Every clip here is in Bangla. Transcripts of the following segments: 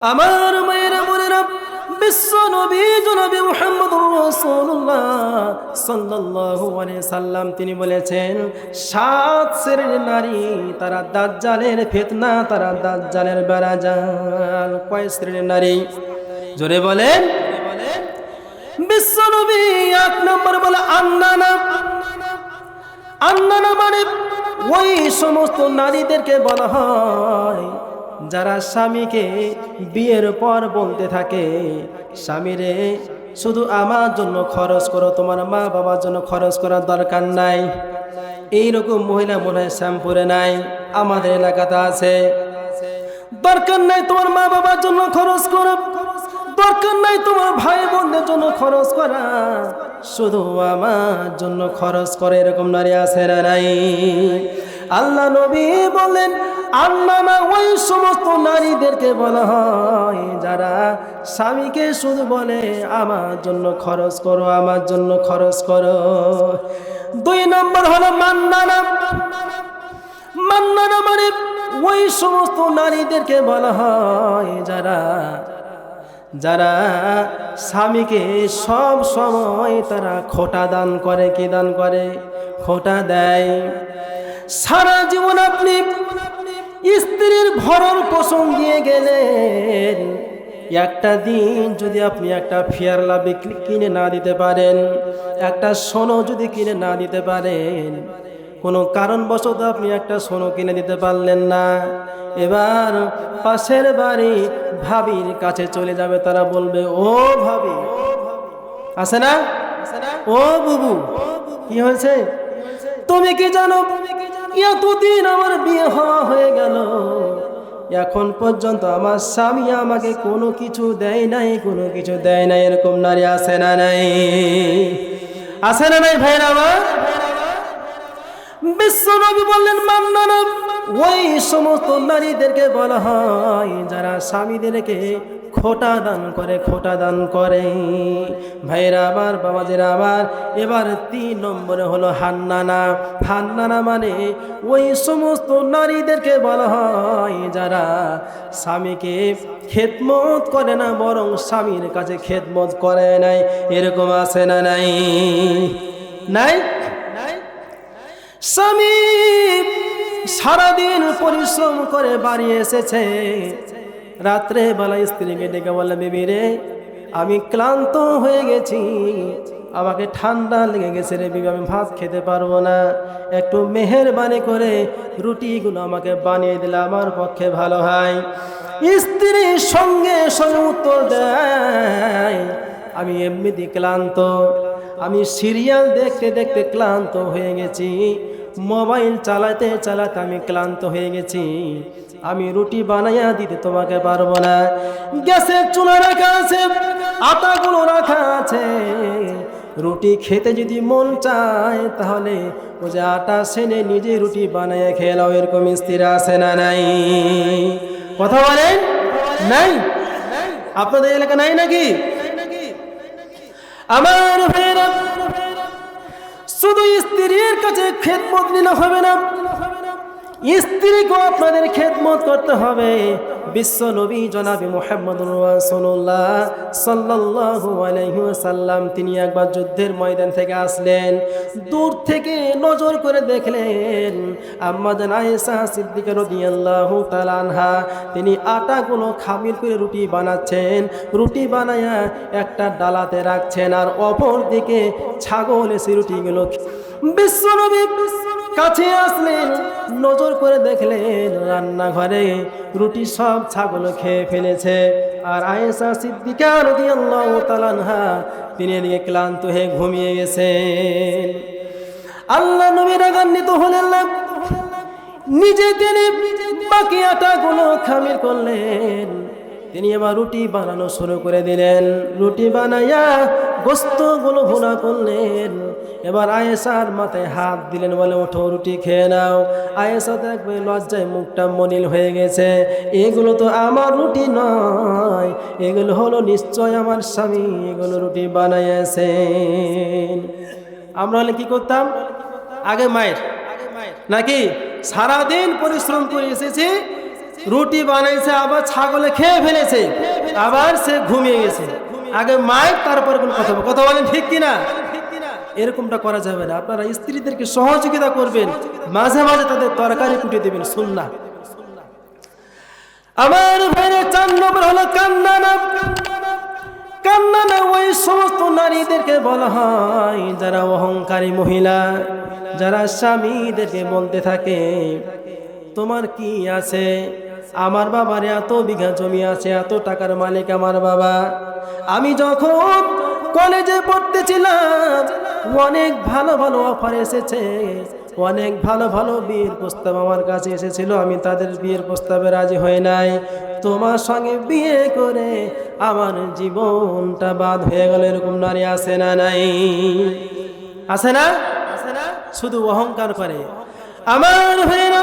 আমার মায়েরা বোনেরা, বিশ্ব নবী জনাবে মুহাম্মদুর রাসূলুল্লাহ সাল্লাল্লাহু আলাইহি সাল্লাম তিনি বলেছেন, 7 শ্রেণীর নারী তারা দাজ্জালের ফিতনা, তারা দাজ্জালের বেড়াজাল। কয় শ্রেণীর নারী? জোরে বলেন। বিশ্ব নবী 1 নম্বর বলে আন্নানা। আন্নানা মানে ওই সমস্ত নারীদেরকে বলা হয় যারা স্বামীকে বিয়ের পর বলতে থাকে, স্বামীরে শুধু আমার জন্য খরচ করো, তোমার মা বাবার জন্য খরচ করার দরকার নাই। এইরকম মহিলা মনে হয় শ্যামপুরে নাই, আমাদের এলাকাতে আছে। দরকার নাই তোমার মা বাবার জন্য খরচ করো, দরকার নাই তোমার ভাই বোনদের জন্য খরচ করা, শুধু আমার জন্য খরচ করে, এরকম নারী আছে না নাই? আল্লাহ নবী বলেন, আল্লামা ওই সমস্ত নারীদেরকে বলা হয় যারা স্বামীকে শুধু বলে আমার জন্য খরচ করো, আমার জন্য খরচ করো। 2 নম্বর হলো মান্নানা। মান্নানা মানে ওই সমস্ত নারীদেরকে বলা হয় যারা স্বামীকে সব সময় তারা খোটা দান করে। কি দান করে? খোটা দেয়। সারা জীবন আপনি স্ত্রীর ভরণ পোষণ দিয়ে গেলেন, একটা দিন যদি আপনি একটা ফেয়ারলা কিনে না দিতে পারেন, একটা সোনো যদি কিনে না দিতে পারেন, কোনো কারণবশত আপনি একটা সোনো কিনে দিতে পারলেন না, এবার পাশের বাড়ি ভাবির কাছে চলে যাবে, তারা বলবে, ও ভাবি আছে না, ও বুবু কি হয়েছে, তুমি কি জানো এতদিন আমার বিয়ে হওয়া হয়ে গেল, এখন পর্যন্ত আমার স্বামী আমাকে কোনো কিছু দেয় নাই, কোনো কিছু দেয় নাই। এরকম নারী আছে না নাই? আছে না নাই ভাইরা আমার? বিশ্ব নবী বললেন, মান্নানা ওই সমস্ত নারীদেরকে বলা হয় যারা স্বামীদেরকে খোটা দান করে, খোটা দান করে। ভাইরা আমার, বাবাজিরা আমার, এবার 3 নম্বরে হলো হান্নানা। হান্নানা মানে ওই সমস্ত নারীদেরকে বলা হয় যারা স্বামীকে খেদমত করে না, বরং স্বামীর কাছে খেদমত করে নাই। এরকম আছে না নাই? নাই? স্বামী সারাদিন পরিশ্রম করে বাড়ি এসেছে, রাত্রে বেলা স্ত্রীকে ডেকে বলে, বেবি রে আমি ক্লান্ত হয়ে গেছি, আমাকে ঠান্ডা লেগে গেছে রে বিবি, আমি ভাত খেতে পারবো না, একটু মেহেরবানি করে রুটিগুলো আমাকে বানিয়ে দিলে আমার পক্ষে ভালো হয়। স্ত্রী সঙ্গে সঙ্গে উত্তর দেয়, আমি এমনিতে ক্লান্ত, আমি সিরিয়াল দেখতে দেখতে ক্লান্ত হয়ে গেছি, মোবাইল চালাতে চালাতে আমি ক্লান্ত হয়ে গেছি, আমি রুটি বানাইয়া দিতে তোমাকে পারবো না। গ্যাসের চুলা রাখা আছে, আটাগুলো রাখা আছে, রুটি খেতে যদি মন চায় তাহলে ও যে আটা সেনে নিজে রুটি বানাইয়া খেয়ে নাও। এরকম স্ত্রী আছে না নাই? কথা বলেন, নাই? আপনাদের এলাকা নাই নাকি? আমার ভাইরা, শুধু স্ত্রীর কাছে খেদমত নিলে হবে না, স্ত্রীকেও আপনাদের খেদমত করতে হবে। বিশ্ব নবী জনাবে মুহাম্মদুর রাসূলুল্লাহ সাল্লাল্লাহু আলাইহি ওয়াসাল্লাম তিনি একবার যুদ্ধের ময়দান থেকে আসলেন, দূর থেকে নজর করে দেখলেন আম্মা জান আয়েশা সিদ্দিকা রাদিয়াল্লাহু তাআলা আনহা তিনি আটাগুলো খামির করে রুটি বানাচ্ছেন, রুটি বানায়া একটা ডালাতে রাখছেন, আর অপর দিকে ছাগল এসে রুটিগুলো। বিশ্ব নবী কাছে আসলেন, নজর করে দেখলেন রান্নাঘরে রুটি সব ছাগল খেয়ে ফেলেছে, আর আয়েশা সিদ্দিকা রাদিয়াল্লাহু তাআলা আনহা তিনি এদিকে ক্লান্ত হয়ে ঘুমিয়ে গেছেন। আল্লাহ নবী রাগান্বিত হলেন না, নিজে তিনি বাকি আটাগুলো খামির করলেন, তিনি এবার রুটি বানানো শুরু করে দিলেন, রুটি বানাইয়া গোশতগুলো ভুনা করলেন। এবার আয়েশার মাথায় হাত দিলেন, বলে ওঠো রুটি খেয়ে নাও। আয়েশা দেখবে লজ্জায় মুখটা মলিন হয়ে গেছে, এগুলো তো আমার রুটি নয়, এগুলো হলো নিশ্চয় আমার স্বামী এগুলো রুটি বানাইয়াছেন। আমরা হলে কি করতাম? আগে মায়ের নাকি সারাদিন পরিশ্রম করে এসেছি, রুটি বানাইছে, আবার ছাগলে খেয়ে ফেলেছে, আবার সে ঘুমিয়ে গেছে। আগে মাইক, তারপরে কোন কথা কথা বলেন, ঠিক কিনা? এরকমটা করা যাবে না। আপনারা স্ত্রীদেরকে সহযোগিতা করবেন, মাঝে মাঝে তাদের তরকারি কুটে দেবেন, সুন্নাহ। আমার ভাইরা 4 নম্বর হলো কান্নানা। কান্নানা ওই সমস্ত নারীদেরকে বলা হয় যারা অহংকারী মহিলা, যারা স্বামীদেরকে বলতে থাকে তোমার কি আছে, আমার বাবার এত বিঘা জমি আছে, এত টাকার মালিক আমার বাবা। আমি যখন কলেজে পড়তেছিলাম অনেক ভালো ভালো অফার এসেছে, অনেক ভালো ভালো বিয়ের প্রস্তাব আমার কাছে এসেছিল, আমি তাদের বিয়ের প্রস্তাবে রাজি হই নাই। তোমার সঙ্গে বিয়ে করে আমার জীবনটা বাদ হয়ে গেল। এরকম নারী আছে না নাই? আছে না? শুধু অহংকার করে। আমার ভাইরা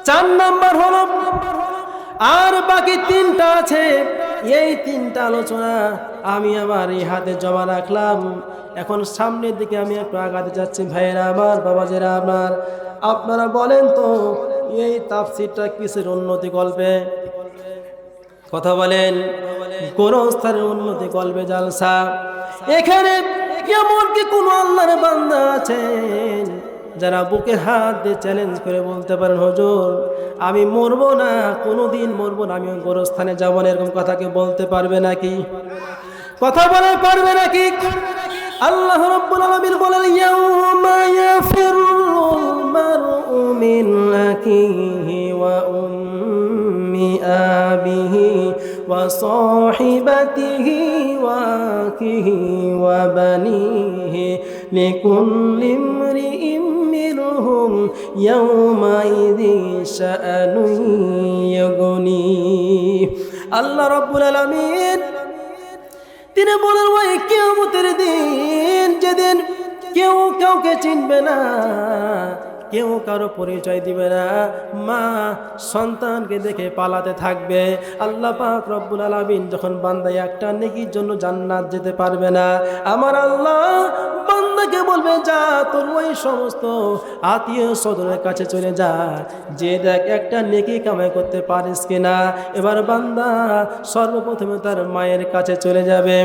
4 নম্বর হলো, আর বাকি 3টা আছে। এই 3টা আলোচনা আমি আমার এই হাতে জমা রাখলাম। এখন সামনের দিকে আমি একটু আগাতে যাচ্ছি। ভাইয়েরা আমার, বাবাজিরা আমার, আপনারা বলেন তো এই তাফসীরটা কিসের উন্নতি গল্পে? কথা বলেন, গোরস্থানের উন্নতি গল্পে জালসা। এখানে কেমন কি কোন আল্লাহর বান্দা আছেন যারা বুকে হাত দিয়ে চ্যালেঞ্জ করে বলতে পারেন হুজুর আমি মরবো না, কোনোদিন মরবো না, আমি গোরস্থানে যাবো না, এরকম কথা কি বলতে পারবে নাকি? কথা বলে পারবে নাকি? আল্লাহ রাব্বুল আলামিন বলেন ইয়াউমা ইয়াফিরুল মারউ মিন আখিহি ওয়া উম্মি আবিহি ওয়া সাহিবাতিহি ওয়া আখিহি ওয়া বানিহি লিকুল্লি ইমরিইম মিনহুম ইয়াউমাইযিন শাআনুন ইউগনি। আল্লাহ রাব্বুল আলামিন তিনি বলেন ওই কিয়ামতের দিন, যেদিন কেউ কাউকে চিনবে না, কেউ কারো পরিচয় দিবে না, মা সন্তানকে দেখে পালাতে থাকবে। আল্লাহ পাক রব্বুল আলামিন যখন বান্দা একটা নেকির জন্য জান্নাত যেতে পারবে না, আমার আল্লাহ বান্দাকে বলবে যা তোর ওই সমস্ত আত্মীয় স্বজনের কাছে চলে যা, যে দেখ একটা নেকি কামাই করতে পারিস কিনা। এবার বান্দা সর্বপ্রথমে তার মায়ের কাছে চলে যাবে,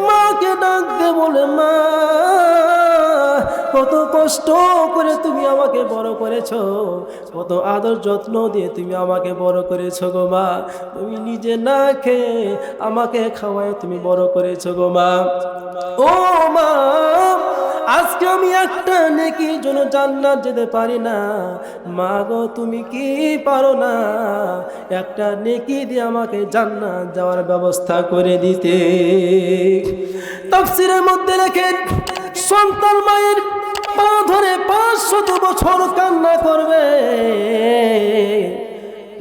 মাকে ডাক দে, বলে মা কত কষ্ট করে তুমি আমাকে বড় করেছো, কত আদর যত্ন দিয়ে তুমি আমাকে বড় করেছো গো মা, তুমি নিজে না খেয়ে আমাকে খাওয়ায় তুমি বড় করেছো গো মা। ও মা, আজকে আমি একটা নেকির জন্য জান্নাত যেতে পারি না, মা গো তুমি কি পারো না একটা নেকি দিয়ে আমাকে জান্নাত যাওয়ার ব্যবস্থা করে দিতে? তাফসীরের মধ্যে লেখেন সন্তান মায়ের পা ধরে 500 বছর কান্না করবে,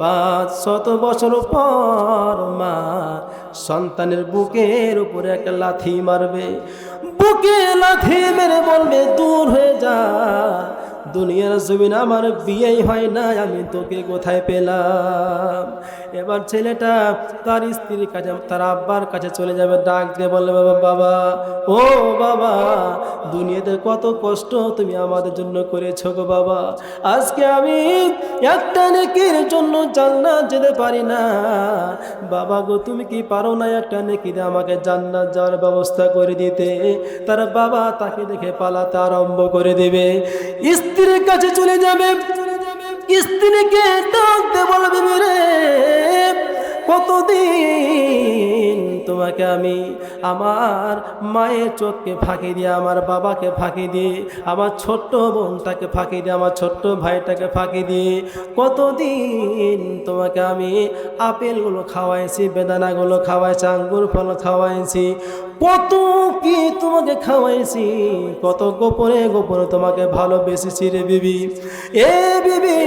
500 বছর পর মা সন্তানের বুকের উপরে একটা লাথি মারবে, বুকে লাথি মেরে বলবে দূর হয়ে যা, দুনিয়ার জমিন আমার বিয়েই হয় না, আমি তোকে কোথায় পেলাম। এবার ছেলেটা তার স্ত্রীর কাছে, তার আব্বার কাছে চলে যাবে, ডাক দিয়ে বলবে বাবা, বাবা ও বাবা, দুনিয়াতে কত কষ্ট তুমি আমাদের জন্য করেছো গো বাবা, আজকে আমি একটা নেকির জন্য জান্নাত যেতে পারি না, বাবা গো তুমি কি পারো না একটা নেকি দিয়ে আমাকে জান্নাত যাওয়ার ব্যবস্থা করে দিতে? তার বাবা তাকে দেখে পালাতে আরম্ভ করে দেবে, স্ত্রীর কাছে চলে যাবে, স্ত্রীকে ডাকতে বলবে রে কতদিন তোমাকে আমি আমার মায়ের চোখকে ফাঁকি দিয়ে, আমার বাবাকে ফাঁকি দিয়ে, আমার ছোট্ট বোনটাকে ফাঁকি দিয়ে, আমার ছোট্ট ভাইটাকে ফাঁকি দিয়ে কতদিন তোমাকে আমি আপেলগুলো খাওয়াইছি, বেদানাগুলো খাওয়াইছি, আঙ্গুর ফল খাওয়াইছি, কত কি তোমাকে খাওয়াইছি, কত গোপনে গোপনে তোমাকে ভালোবেসেছি রে বিবি। এ বিবি,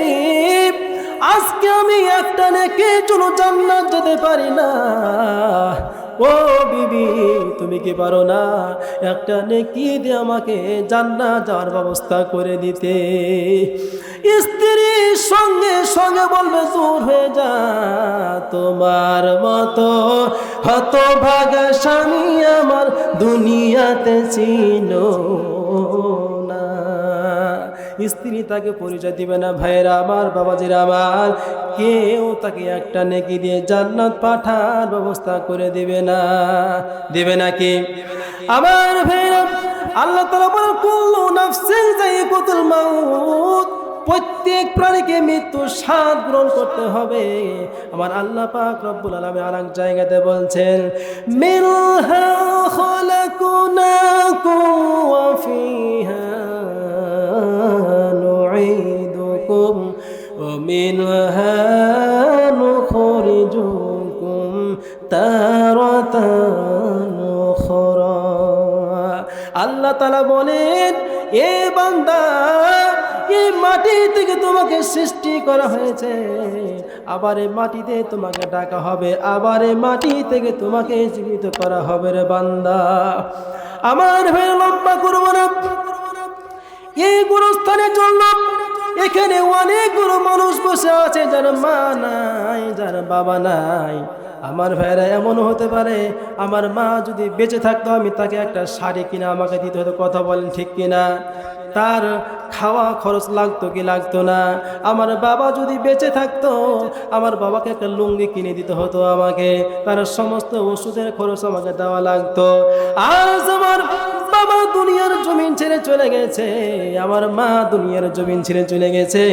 আজকে আমি একটা নেকির জন্য জান্নাত যেতে পারি না, ও বিবি তুমি কি পারো না একটা নেকি দিয়ে আমাকে জান্নাত যাওয়ার ব্যবস্থা করে দিতে? স্ত্রীর সঙ্গে সঙ্গে বলবে দূর হয়ে যা, তোমার মতো হতভাগা স্বামী আমার দুনিয়াতে ছিল না। স্ত্রী তাকে পরিচয় দিবে না। ভাইরা আমার, বাবাজিরা আমার, কেউ তাকে একটা নেকি দিয়ে জান্নাত পাঠার ব্যবস্থা করে দিবে না। দিবে নাকি? আমার ভাইরা, আল্লাহ তাআলা বলেন কুল্লু নাফসিন যায়িকাতুল মাউত, প্রত্যেক প্রাণীকে মৃত্যুর স্বাদ গ্রহণ করতে হবে। আমার আল্লাহ পাক রব্বুল আলামিন আরেক জায়গাতে বলছেন মিনহা খালাকনাকুম ওয়া ফিহা নুঈদুকুম ওয়া মিনহা নুখরিজুকুম তারাতান উখরা। আল্লাহ তাআলা বলেন, এ বান্দা, এই মাটি থেকে তোমাকে সৃষ্টি করা হয়েছে, আবার এই মাটিতে তোমাকে ডাকা হবে, আবার এই মাটি থেকে তোমাকে জীবিত করা হবে। রে বান্দা আমার, ভাই লম্বা করবো না, এই গুরুস্থানের জন্য এখানে অনেকগুলো মানুষ বসে আছে যার মা নাই, যার বাবা নাই। আমার ভাইরা, এমনও হতে পারে আমার মা যদি বেঁচে থাকতো, আমি তাকে একটা শাড়ি কিনা আমাকে দিতে হতো। কথা বলেন ঠিক কিনা? তার খাওয়া খরচ লাগতো কি লাগতো না? আমার বাবা যদি বেঁচে থাকতো, আমার বাবাকে একটা লুঙ্গি কিনে দিতে হতো আমাকে, তার সমস্ত ওষুধের খরচ আমাকে দেওয়া লাগতো। আজ আমার বাবা দুনিয়ার জমিন ছেড়ে চলে গেছে, আমার মা দুনিয়ার জমিন ছেড়ে চলে গেছে।